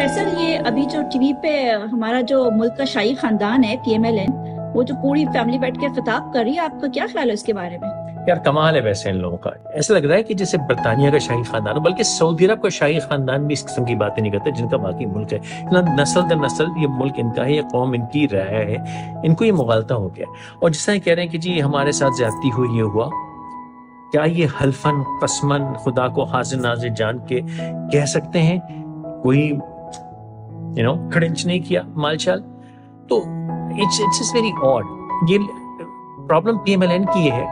फैसल, ये अभी जो टीवी पे हमारा जो मुल्क का शाही खानदान है PMLN, वो जो पूरी फैमिली बैठ के खिताब कर रही है, आपका क्या ख्याल है इसके बारे में? यार कमाल है वैसे इन लोगों का। ऐसा लग रहा है कि जैसे बर्तानिया का शाही खानदान हो, बल्कि सऊदी अरब का शाही खानदान भी इस किस्म की बातें नहीं करते जिनका बाकी मुल्क है। नस्ल दर नस्ल ये मुल्क इनका है, ये कौम इनकी रहा है, इनको ये मुगालता हो गया। और जिस तरह कह रहे हैं कि जी हमारे साथ ज्यादती हुई, ये हुआ, क्या ये हल्फन कसमन खुदा को हाजिर नाजिर जान के कह सकते हैं? कोई खड़ंच नहीं किया मालशाल। तो इट्स वेरी ऑड। ये प्रॉब्लम PMLN की है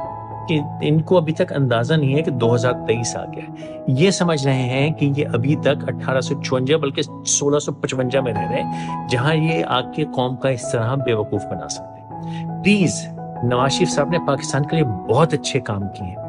कि इनको अभी तक अंदाजा नहीं है कि 2023 आ गया है। ये समझ रहे हैं कि ये अभी तक 1854 बल्कि 1655 में रह रहे हैं, जहां ये आके कौम का इस तरह बेवकूफ बना सकते हैं। प्लीज, नवाज शरीफ साहब ने पाकिस्तान के लिए बहुत अच्छे काम किए हैं।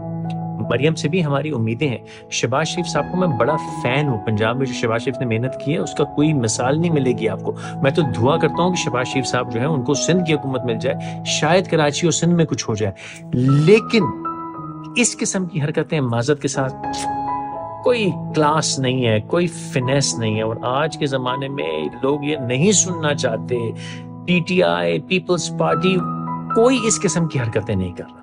मरियम से भी हमारी उम्मीदें हैं। शहबाज शरीफ साहब को मैं बड़ा फैन हूँ। पंजाब में जो शहबाज शरीफ ने मेहनत की है उसका कोई मिसाल नहीं मिलेगी आपको। मैं तो दुआ करता हूँ कि शहबाज शरीफ साहब जो है उनको सिंध की हुकूमत मिल जाए, शायद कराची और सिंध में कुछ हो जाए। लेकिन इस किस्म की हरकतें माजरत के साथ कोई क्लास नहीं है, कोई फिनेस नहीं है। और आज के जमाने में लोग ये नहीं सुनना चाहते। PTI, पीपल्स पार्टी, कोई इस किस्म की हरकतें नहीं कर रहा।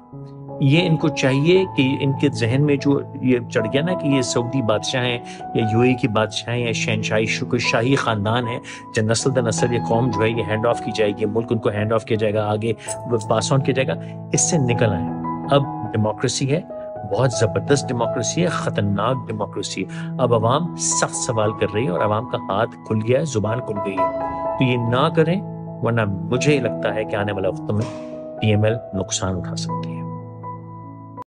ये इनको चाहिए कि इनके जहन में जो ये चढ़ गया ना कि ये सऊदी बादशाह हैं या UAE की बादशाह हैं या शहनशाही शाही खानदान है, जब नस्ल दर नस्ल ये कौम जो है ये हैंड ऑफ की जाएगी, मुल्क उनको हैंड ऑफ किया जाएगा, आगे पास ऑन किया जाएगा, इससे निकल आए। अब डेमोक्रेसी है, बहुत जबरदस्त डेमोक्रेसी है, खतरनाक डेमोक्रेसी है। अब अवाम सख्त सवाल कर रही है और अवाम का हाथ खुल गया है, जुबान खुल गई है। तो ये ना करें, वरना मुझे लगता है कि आने वाले वक्त में PML नुकसान उठा सकती है।